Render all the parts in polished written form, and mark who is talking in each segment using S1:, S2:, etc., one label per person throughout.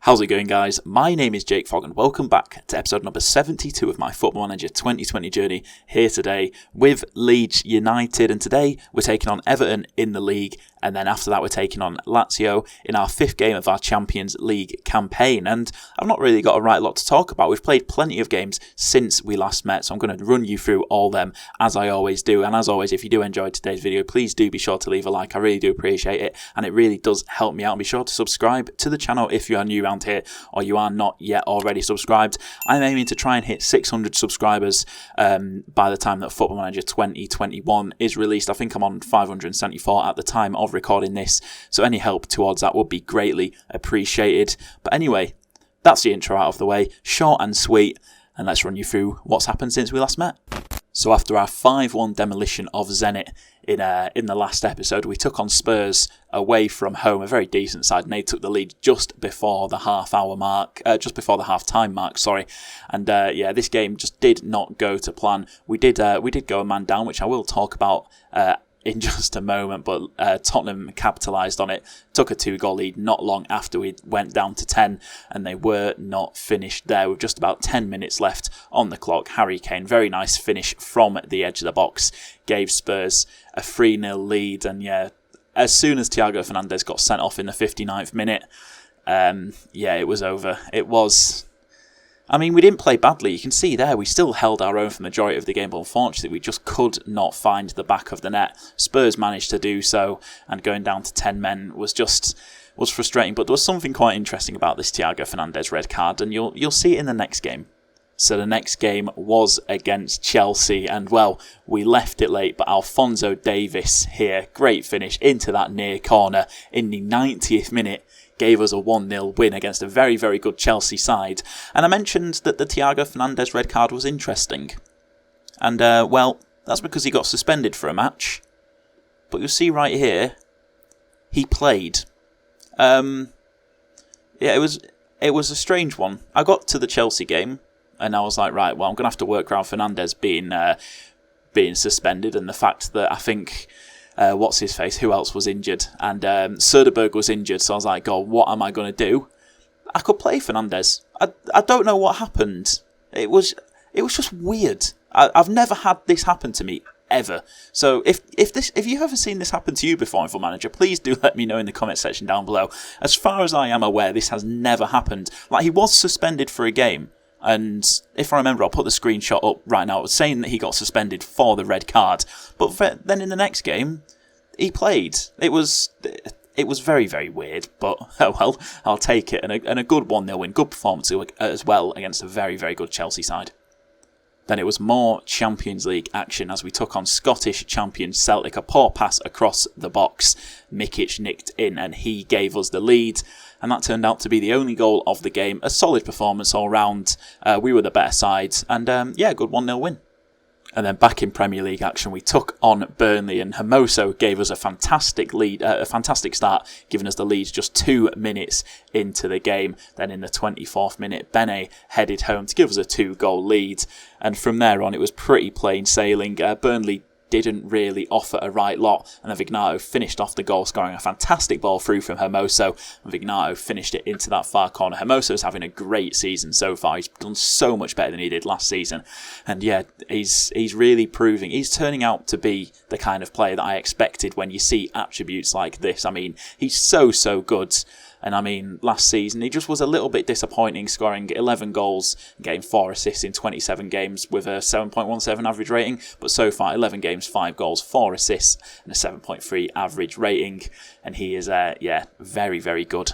S1: How's it going, guys? My name is Jakefog and welcome back to episode number 72 of my Football Manager 2020 journey, here today with Leeds United, and today we're taking on Everton in the league, and then after that we're taking on Lazio in our fifth game of our Champions League campaign. And I've not really got a right lot to talk about. We've played plenty of games since we last met, so I'm going to run you through all them as I always do. And as always, if you do enjoy today's video, please do be sure to leave a like. I really do appreciate it, and it really does help me out. And be sure to subscribe to the channel if you are new around here or you are not yet already subscribed. I'm aiming to try and hit 600 subscribers by the time that Football Manager 2021 is released. I think I'm on 574 at the time of recording this, so any help towards that would be greatly appreciated. But anyway, that's the intro out of the way, short and sweet, and let's run you through what's happened since we last met. So after our 5-1 demolition of Zenit in the last episode, we took on Spurs away from home, a very decent side, and they took the lead just before the half-time mark. And this game just did not go to plan. We did go a man down, which I will talk about in just a moment, but Tottenham capitalised on it, took a 2-goal lead not long after we went down to 10, and they were not finished there with just about 10 minutes left on the clock. Harry Kane, very nice finish from the edge of the box, gave Spurs a 3-0 lead, and as soon as Thiago Fernandez got sent off in the 59th minute, it was over. We didn't play badly. You can see there, we still held our own for the majority of the game, but unfortunately we just could not find the back of the net. Spurs managed to do so, and going down to 10 men was frustrating. But there was something quite interesting about this Thiago Fernandez red card, and you'll see it in the next game. So the next game was against Chelsea, and we left it late, but Alphonso Davies here, great finish into that near corner in the 90th minute, gave us a 1-0 win against a very, very good Chelsea side. And I mentioned that the Thiago Fernandez red card was interesting. And, that's because he got suspended for a match. But you'll see right here, he played. It was a strange one. I got to the Chelsea game, and I was like, right, I'm going to have to work around Fernandez being suspended, and the fact that I think... what's-his-face, who else was injured? And Söderberg was injured, so I was like, God, what am I going to do? I could play Fernandez. I don't know what happened. It was just weird. I've never had this happen to me, ever. So if you've ever seen this happen to you before in Football Manager, please do let me know in the comment section down below. As far as I am aware, this has never happened. Like, he was suspended for a game. And if I remember, I'll put the screenshot up right now. It was saying that he got suspended for the red card. But then in the next game, he played. It was very, very weird. But, I'll take it. And a good 1-0 win. Good performance as well against a very, very good Chelsea side. Then it was more Champions League action as we took on Scottish champion Celtic. A poor pass across the box. Mikic nicked in and he gave us the lead. And that turned out to be the only goal of the game. A solid performance all round. We were the better side. And good 1-0 win. And then back in Premier League action, we took on Burnley, and Hermoso gave us a fantastic lead, a fantastic start, giving us the lead just 2 minutes into the game. Then in the 24th minute, Bene headed home to give us a 2-goal lead. And from there on, it was pretty plain sailing. Burnley didn't really offer a right lot, and then Vignato finished off the goal, scoring a fantastic ball through from Hermoso, and Vignato finished it into that far corner. Hermoso's having a great season so far. He's done so much better than he did last season, and he's really proving, he's turning out to be the kind of player that I expected when you see attributes like this. He's so good. And last season, he just was a little bit disappointing, scoring 11 goals, getting 4 assists in 27 games with a 7.17 average rating. But so far, 11 games, 5 goals, 4 assists, and a 7.3 average rating. And he is, very, very good.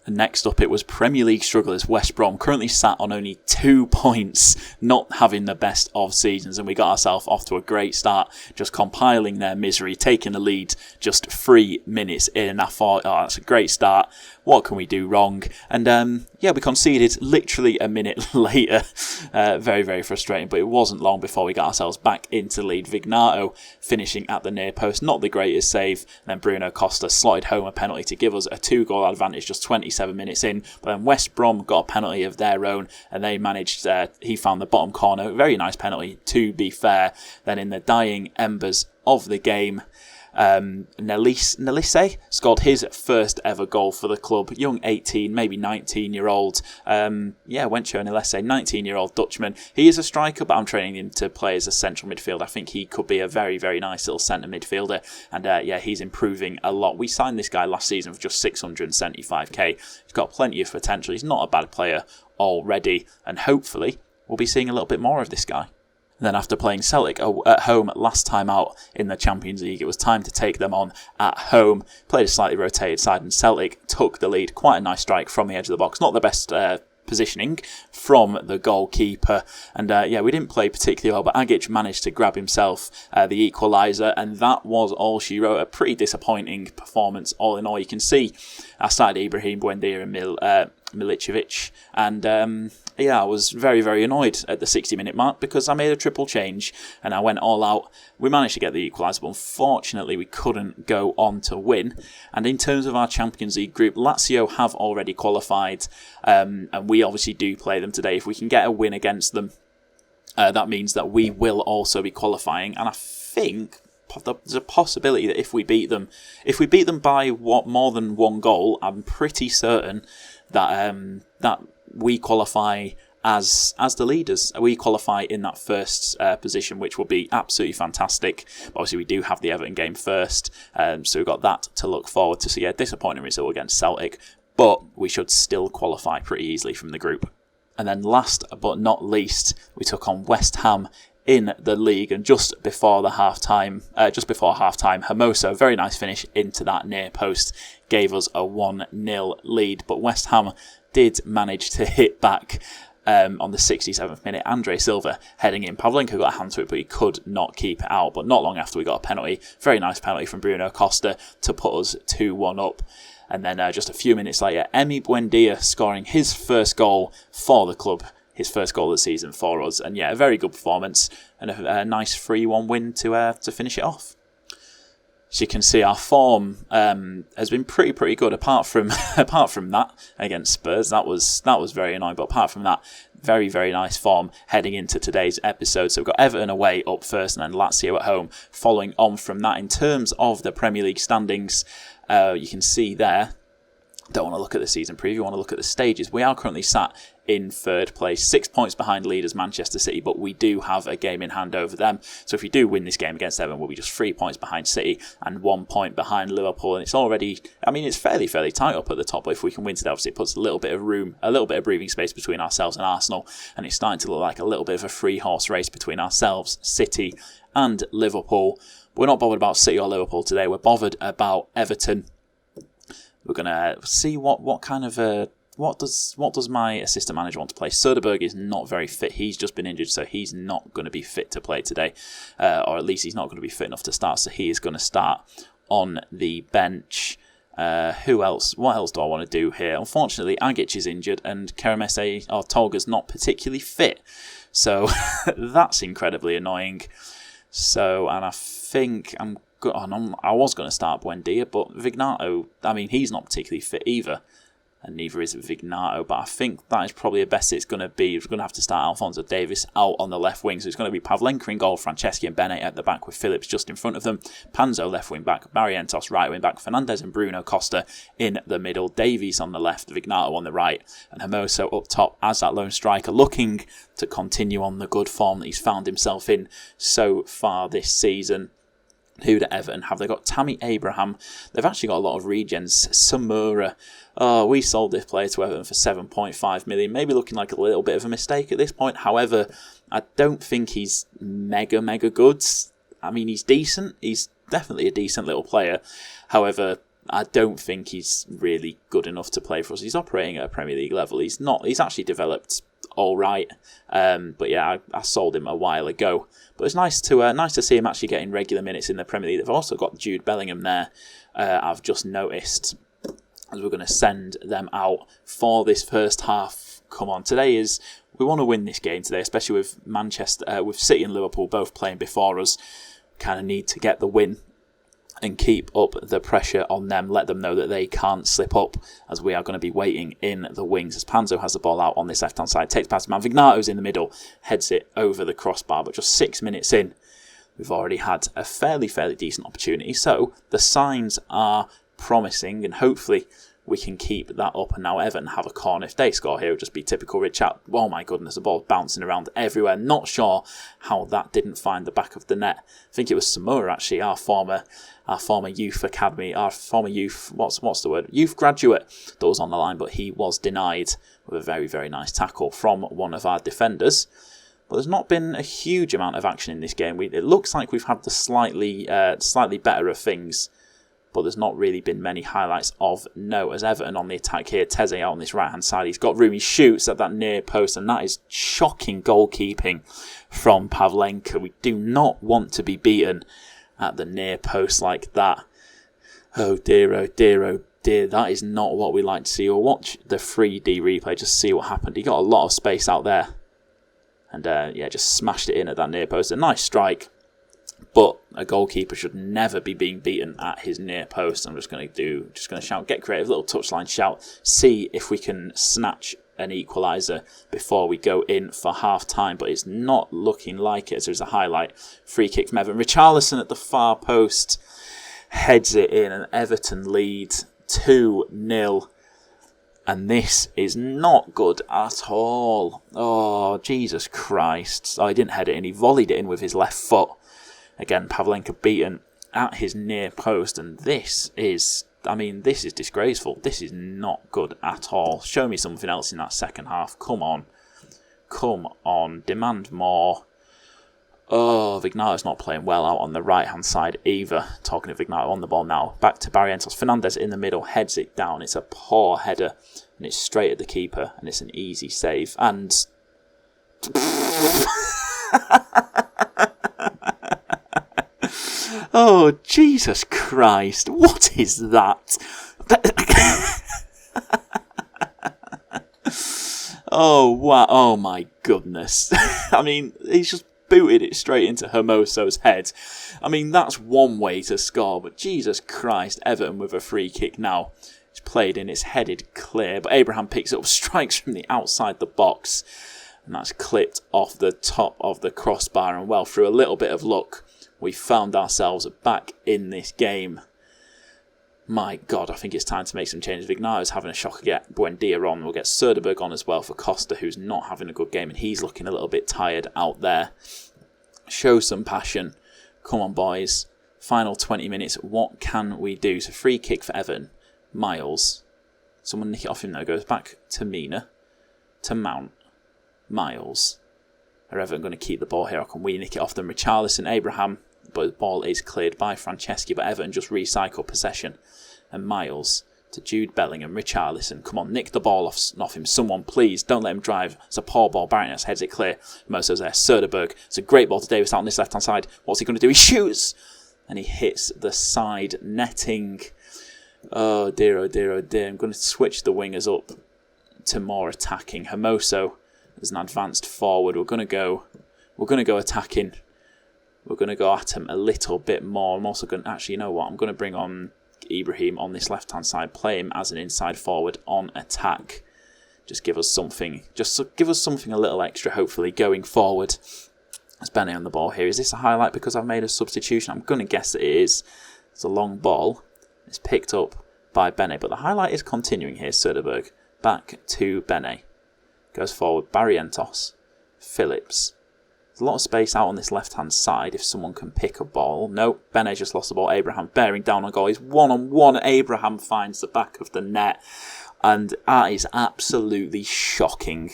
S1: And next up, it was Premier League strugglers West Brom, currently sat on only 2 points, not having the best of seasons, and we got ourselves off to a great start, just compiling their misery, taking the lead just 3 minutes in, and I thought, that's a great start, what can we do wrong? And we conceded literally a minute later, very, very frustrating, but it wasn't long before we got ourselves back into the lead. Vignato finishing at the near post, not the greatest save, and then Bruno Costa slotted home a penalty to give us a 2-goal advantage just 27 minutes in, but then West Brom got a penalty of their own, and they managed, he found the bottom corner, very nice penalty to be fair. Then in the dying embers of the game, Nelisse scored his first ever goal for the club. Young 18, maybe 19-year-old. Wencho Nelisse, 19-year-old Dutchman. He is a striker, but I'm training him to play as a central midfielder. I think he could be a very, very nice little centre midfielder. And he's improving a lot. We signed this guy last season for just 675k. He's got plenty of potential. He's not a bad player already. And hopefully we'll be seeing a little bit more of this guy. And then after playing Celtic at home last time out in the Champions League, it was time to take them on at home. Played a slightly rotated side and Celtic took the lead. Quite a nice strike from the edge of the box. Not the best positioning from the goalkeeper. And we didn't play particularly well, but Agic managed to grab himself the equaliser, and that was all she wrote. A pretty disappointing performance all in all. You can see I started Ibrahim Buendia and Milicevic, and I was very, very annoyed at the 60-minute mark because I made a triple change and I went all out. We managed to get the equaliser, but unfortunately we couldn't go on to win. And in terms of our Champions League group, Lazio have already qualified, and we obviously do play them today. If we can get a win against them, that means that we will also be qualifying. And I think there's a possibility that if we beat them by more than one goal, I'm pretty certain that we qualify as the leaders. We qualify in that first position, which will be absolutely fantastic. But obviously, we do have the Everton game first, so we've got that to look forward to. So yeah, disappointing result against Celtic, but we should still qualify pretty easily from the group. And then last but not least, we took on West Ham in the league, and just before half-time, Hermoso, very nice finish into that near post, gave us a 1-0 lead. But West Ham did manage to hit back on the 67th minute. Andre Silva heading in. Pavlenka got a hand to it, but he could not keep it out. But not long after, we got a penalty. Very nice penalty from Bruno Costa to put us 2-1 up. And then just a few minutes later, Emi Buendia scoring his first goal for the club. His first goal of the season for us. And yeah, a very good performance and a nice 3-1 win to finish it off. As you can see, our form has been pretty good. Apart from that against Spurs, that was very annoying. But apart from that, very, very nice form heading into today's episode. So we've got Everton away up first, and then Lazio at home following on from that. In terms of the Premier League standings, you can see there. Don't want to look at the season preview, want to look at the stages. We are currently sat in third place, 6 points behind leaders Manchester City, but we do have a game in hand over them. So if we do win this game against Everton, we'll be just 3 points behind City and 1 point behind Liverpool. And it's already, it's fairly tight up at the top. But if we can win today, obviously it puts a little bit of room, a little bit of breathing space between ourselves and Arsenal. And it's starting to look like a little bit of a free horse race between ourselves, City and Liverpool. But we're not bothered about City or Liverpool today. We're bothered about Everton. We're gonna see what does my assistant manager want to play. Söderberg is not very fit. He's just been injured, so he's not going to be fit to play today, or at least he's not going to be fit enough to start. So he is going to start on the bench. Who else? What else do I want to do here? Unfortunately, Agic is injured, and Keremese or Tolga's not particularly fit. So that's incredibly annoying. So, and I think I was going to start Buendia, but Vignato, he's not particularly fit either. And neither is Vignato, but I think that is probably the best it's going to be. We're going to have to start Alphonso Davies out on the left wing, so it's going to be Pavlenka in goal, Franceschi and Bennett at the back with Phillips just in front of them, Panzo left wing back, Barrientos right wing back, Fernandez and Bruno Costa in the middle, Davies on the left, Vignato on the right, and Hermoso up top as that lone striker, looking to continue on the good form that he's found himself in so far this season. Who do Everton have? They've got Tammy Abraham. They've actually got a lot of regens. Samura. Oh, we sold this player to Everton for 7.5 million. Maybe looking like a little bit of a mistake at this point. However, I don't think he's mega good. He's decent. He's definitely a decent little player. However, I don't think he's really good enough to play for us. He's operating at a Premier League level. He's not. He's actually developed all right. But yeah, I sold him a while ago. But it's nice to see him actually getting regular minutes in the Premier League. They've also got Jude Bellingham there. I've just noticed, as we're going to send them out for this first half. Come on, we want to win this game today, especially with with City and Liverpool both playing before us. Kind of need to get the win and keep up the pressure on them, let them know that they can't slip up, as we are going to be waiting in the wings. As Panzo has the ball out on this left-hand side, takes past man, Vignato's in the middle, heads it over the crossbar, but just 6 minutes in, we've already had a fairly decent opportunity. So the signs are promising, and hopefully we can keep that up. And now Everton have a corner. If they score here, it would just be typical Rich out. Oh my goodness, the ball bouncing around everywhere. Not sure how that didn't find the back of the net. I think it was Samoa, actually, our former youth academy, our former youth, what's the word? Youth graduate that was on the line, but he was denied with a very, very nice tackle from one of our defenders. But there's not been a huge amount of action in this game. It looks like we've had the slightly better of things, but there's not really been many highlights of note. As Everton on the attack here, Teze out on this right-hand side. He's got room, he shoots at that near post, and that is shocking goalkeeping from Pavlenka. We do not want to be beaten at the near post like that. Oh dear, oh dear, oh dear. That is not what we like to see. Or watch the 3D replay, just see what happened. He got a lot of space out there. And just smashed it in at that near post. A nice strike. But a goalkeeper should never be being beaten at his near post. I'm just going to shout, get creative, little touchline shout. See if we can snatch an equaliser before we go in for half time. But it's not looking like it. As there's a highlight. Free kick from Everton. Richarlison at the far post heads it in, and Everton lead 2-0. And this is not good at all. Oh, Jesus Christ. Oh, he didn't head it in. He volleyed it in with his left foot. Again, Pavlenka beaten at his near post. And this is disgraceful. This is not good at all. Show me something else in that second half. Come on. Come on. Demand more. Oh, Vignato's not playing well out on the right-hand side either. Talking of Vignato on the ball now. Back to Barrientos. Fernandez in the middle, heads it down. It's a poor header, and it's straight at the keeper, and it's an easy save. And... oh, Jesus Christ. What is that? Oh, wow. Oh, my goodness. I mean, he's just booted it straight into Hermoso's head. I mean, that's one way to score, but Jesus Christ, Everton with a free kick now. It's played in, it's headed clear, but Abraham picks it up, strikes from the outside the box, and that's clipped off the top of the crossbar, and well, through a little bit of luck, we found ourselves back in this game. My God, I think it's time to make some changes. Vignato's having a shocker, get Buendia on. We'll get Söderberg on as well for Costa, who's not having a good game, and he's looking a little bit tired out there. Show some passion. Come on, boys. Final 20 minutes. What can we do? So free kick for Everton. Miles. Someone nick it off him now. Goes back to Mina. To Mount. Miles. Are Everton going to keep the ball here, or can we nick it off them? Richarlison, Abraham. But the ball is cleared by Franceschi, but Everton just recycle possession. And Miles to Jude Bellingham. Richarlison, come on, nick the ball off him. Someone, please, don't let him drive. It's a poor ball. Barrios heads it clear. Moso's there. Söderberg. It's a great ball to Davis out on this left-hand side. What's he going to do? He shoots! And he hits the side netting. Oh dear, oh dear, oh dear. I'm going to switch the wingers up to more attacking. Hermoso is an advanced forward. We're going to go attacking. We're going to go at him a little bit more. I'm also going to... actually, you know what? I'm going to bring on Ibrahim on this left-hand side. Play him as an inside forward on attack. Just give us something. Just give us something a little extra, hopefully, going forward. There's Bene on the ball here. Is this a highlight because I've made a substitution? I'm going to guess that it is. It's a long ball. It's picked up by Bene. But the highlight is continuing here. Söderberg. Back to Bene. Goes forward. Barrientos. Phillips. A lot of space out on this left-hand side if someone can pick a ball. No, Bene just lost the ball. Abraham bearing down on goal. He's one-on-one. Abraham finds the back of the net. And that is absolutely shocking.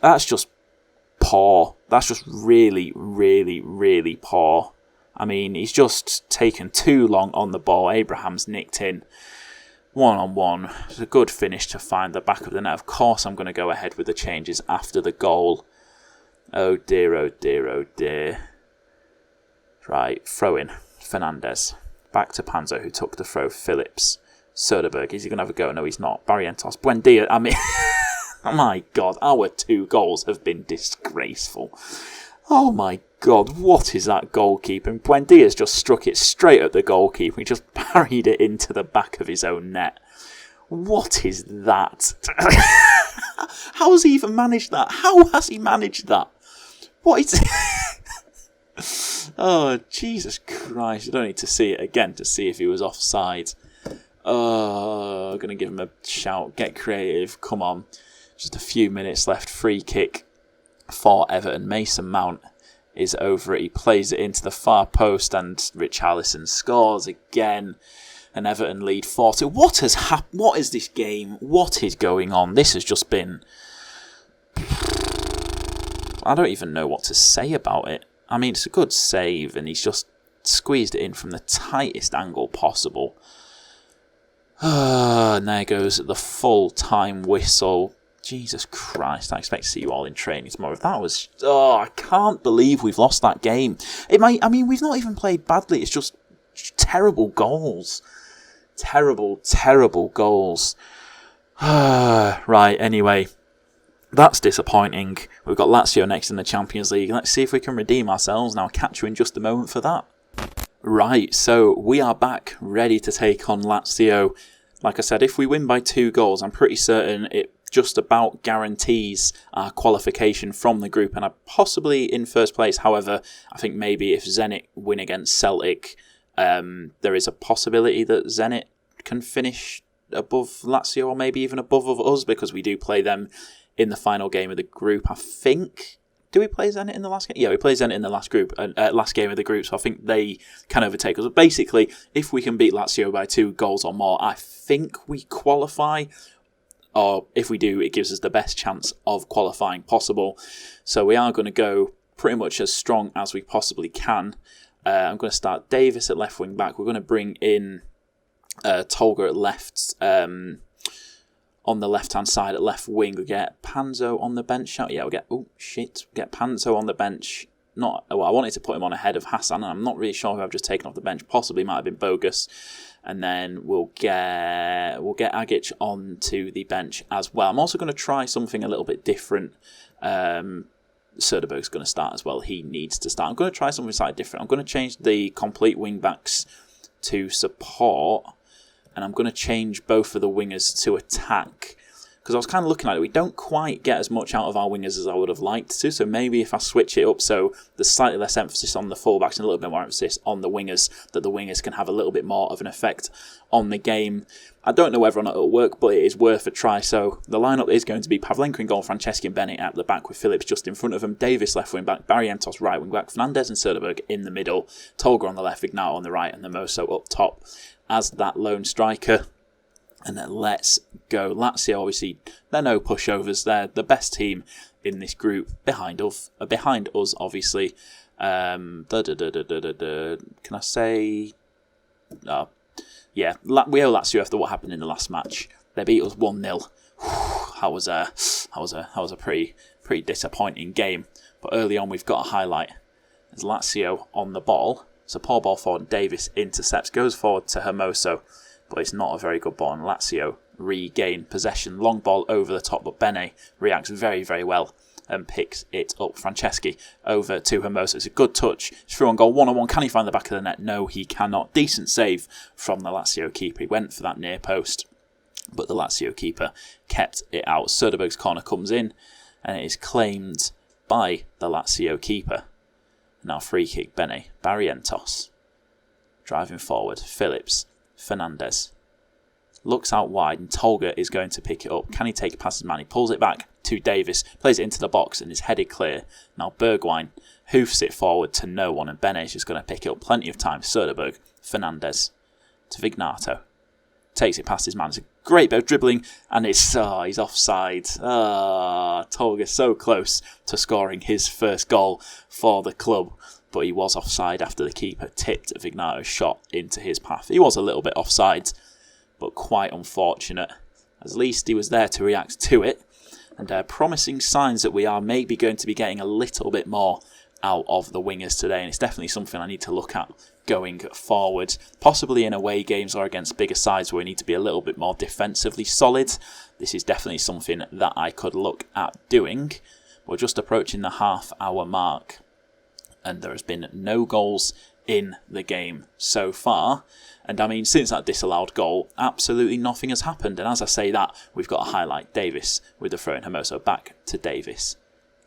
S1: That's just poor. That's just really, really, really poor. I mean, he's just taken too long on the ball. Abraham's nicked in. One-on-one. It's a good finish to find the back of the net. Of course, I'm going to go ahead with the changes after the goal. Oh dear, oh dear, oh dear. Right, throw in. Fernandez. Back to Panzo, who took the throw. Phillips. Söderberg. Is he going to have a go? No, he's not. Barrientos. Buendia. I mean, oh my God. Our 2 goals have been disgraceful. Oh my God. What is that goalkeeper? Buendia's just struck it straight at the goalkeeper. He just parried it into the back of his own net. What is that? How has he even managed that? How has he managed that? What is... Oh, Jesus Christ. I don't need to see it again to see if he was offside. Oh, I'm going to give him a shout. Get creative. Come on. Just a few minutes left. Free kick for Everton. Mason Mount is over it. He plays it into the far post and Richarlison scores again. And Everton lead 4-2. What has happened? What is this game? What is going on? This has just been... I don't even know what to say about it. I mean, it's a good save, and he's just squeezed it in from the tightest angle possible. And there goes the full-time whistle. Jesus Christ, I expect to see you all in training tomorrow. That was... Oh, I can't believe we've lost that game. We've not even played badly. It's just terrible goals. Terrible goals. Right, anyway. That's disappointing. We've got Lazio next in the Champions League. Let's see if we can redeem ourselves. Now, I'll catch you in just a moment for that. Right, so we are back, ready to take on Lazio. Like I said, if we win by 2 goals, I'm pretty certain it just about guarantees our qualification from the group and are possibly in first place. However, I think maybe if Zenit win against Celtic, there is a possibility that Zenit can finish above Lazio or maybe even above us because we do play them in the final game of the group, I think. Do we play Zenit in the last game? Yeah, we play Zenit in the last game of the group, so I think they can overtake us. But basically, if we can beat Lazio by 2 goals or more, I think we qualify. Or if we do, it gives us the best chance of qualifying possible. So we are going to go pretty much as strong as we possibly can. I'm going to start Davis at left wing back. We're going to bring in Tolga at left. On the left-hand side at left wing, we get Panzo on the bench. Yeah, we get Panzo on the bench. I wanted to put him on ahead of Hassan, and I'm not really sure who I've just taken off the bench. Possibly might have been Bogus. And then we'll get Agic onto the bench as well. I'm also going to try something a little bit different. Söderberg's going to start as well. He needs to start. I'm going to try something slightly different. I'm going to change the complete wing-backs to support. And I'm going to change both of the wingers to attack. Because I was kind of looking at it, we don't quite get as much out of our wingers as I would have liked to. So maybe if I switch it up so there's slightly less emphasis on the fullbacks and a little bit more emphasis on the wingers, that the wingers can have a little bit more of an effect on the game. I don't know whether or not it'll work, but it is worth a try. So the lineup is going to be Pavlenka in goal, Franceschi and Bennett at the back with Phillips just in front of him, Davis left wing back, Barrientos right wing back, Fernandez and Söderberg in the middle, Tolga on the left, Vignato on the right, and the Moso up top as that lone striker. And then let's go. Lazio, obviously, they're no pushovers. They're the best team in this group behind us, obviously. Can I say... yeah, we owe Lazio after what happened in the last match. They beat us 1-0. That was a pretty disappointing game. But early on, we've got a highlight. There's Lazio on the ball. So poor ball forward, Davis intercepts, goes forward to Hermoso, but it's not a very good ball, and Lazio regain possession. Long ball over the top, but Bene reacts very, very well and picks it up. Franceschi over to Hermoso. It's a good touch. It's through on goal, 1-on-1. Can he find the back of the net? No, he cannot. Decent save from the Lazio keeper. He went for that near post, but the Lazio keeper kept it out. Söderberg's corner comes in, and it is claimed by the Lazio keeper. Now free kick, Bene. Barrientos. Driving forward. Phillips. Fernandez. Looks out wide and Tolga is going to pick it up. Can he take it past his man? He pulls it back to Davis. Plays it into the box and is headed clear. Now Bergwijn hoofs it forward to no one and Bene is just going to pick it up. Plenty of time. Söderberg. Fernandez. To Vignato. Takes it past his man. It's a great bit of dribbling and he's offside. Tolga so close to scoring his first goal for the club, but he was offside after the keeper tipped Vignato's shot into his path. He was a little bit offside, but quite unfortunate. At least he was there to react to it, and promising signs that we are maybe going to be getting a little bit more out of the wingers today, and it's definitely something I need to look at going forward, possibly in away games or against bigger sides where we need to be a little bit more defensively solid. This is definitely something that I could look at doing. We're just approaching the half-hour mark, and there has been no goals in the game so far. And I mean, since that disallowed goal, absolutely nothing has happened. And as I say that, we've got a highlight. Davis with the throw in. Hermoso back to Davis.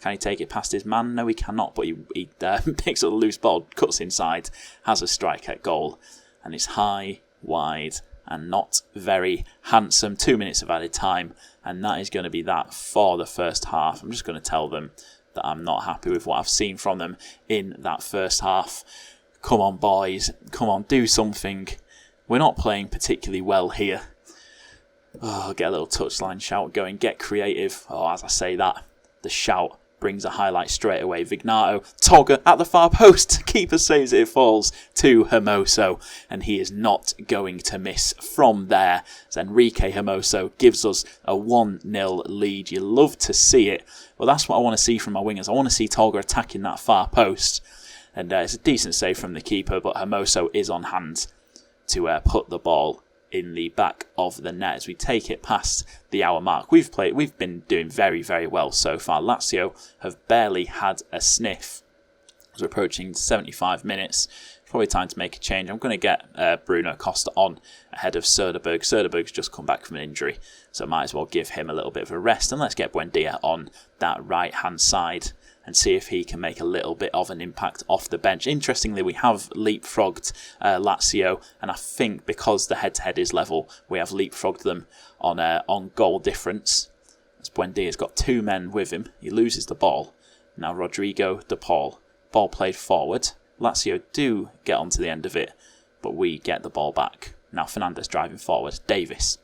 S1: Can he take it past his man? No, he cannot, but he picks up the loose ball, cuts inside, has a strike at goal, and it's high, wide, and not very handsome. 2 minutes of added time, and that is going to be that for the first half. I'm just going to tell them that I'm not happy with what I've seen from them in that first half. Come on, boys. Come on, do something. We're not playing particularly well here. Oh, get a little touchline shout going. Get creative. Oh, as I say that, the shout brings a highlight straight away. Vignato, Togger at the far post. Keeper saves it falls to Hermoso. And he is not going to miss from there. As Enrique Hermoso gives us a 1-0 lead. You love to see it. Well, that's what I want to see from my wingers. I want to see Togger attacking that far post. And it's a decent save from the keeper, but Hermoso is on hand to put the ball in the back of the net as we take it past the hour mark. We've been doing very, very well so far. Lazio have barely had a sniff. As we're approaching 75 minutes, probably time to make a change. I'm going to get Bruno Costa on ahead of Söderberg. Söderberg's just come back from an injury, so might as well give him a little bit of a rest. And let's get Buendia on that right-hand side and see if he can make a little bit of an impact off the bench. Interestingly, we have leapfrogged Lazio, and I think because the head-to-head is level, we have leapfrogged them on goal difference. As Buendia's got 2 men with him, he loses the ball. Now Rodrigo De Paul, ball played forward. Lazio do get onto the end of it, but we get the ball back. Now Fernandes driving forward. Davis,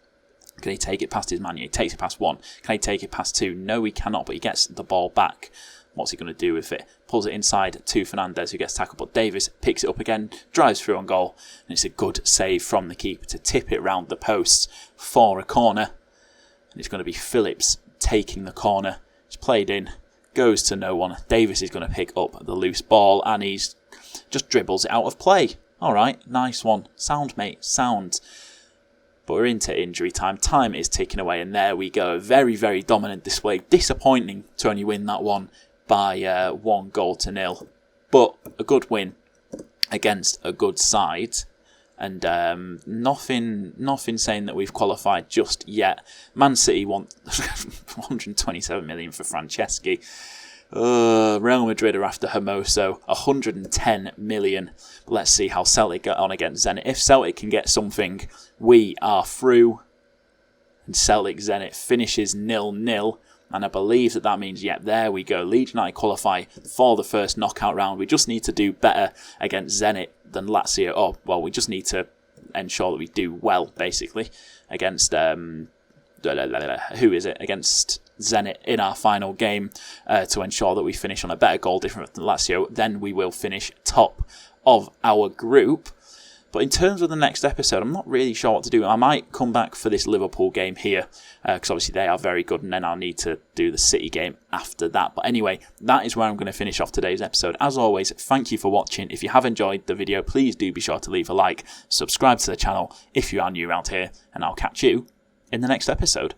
S1: can he take it past his man? He takes it past 1. Can he take it past 2? No, he cannot, but he gets the ball back. What's he going to do with it? Pulls it inside to Fernandes, who gets tackled, but Davis picks it up again, drives through on goal, and it's a good save from the keeper to tip it round the post for a corner. And it's going to be Phillips taking the corner. It's played in, goes to no one. Davis is going to pick up the loose ball, and he's just dribbles it out of play. All right, nice one. Sound, mate, sound. But we're into injury time. Time is ticking away, and there we go. Very, very dominant display. Disappointing to only win that one by 1-0. But a good win against a good side. And nothing saying that we've qualified just yet. Man City want 127 million for Franceschi. Real Madrid are after Hermoso, 110 million. Let's see how Celtic get on against Zenit. If Celtic can get something, we are through. And Celtic Zenit finishes 0-0. And I believe that means, there we go. Leeds United qualify for the first knockout round. We just need to do better against Zenit than Lazio. We just need to ensure that we do well, basically, against against Zenit in our final game to ensure that we finish on a better goal difference than Lazio. Then we will finish top of our group. But in terms of the next episode, I'm not really sure what to do. I might come back for this Liverpool game here, because obviously they are very good, and then I'll need to do the City game after that. But anyway, that is where I'm going to finish off today's episode. As always, thank you for watching. If you have enjoyed the video, please do be sure to leave a like, subscribe to the channel if you are new around here, and I'll catch you in the next episode.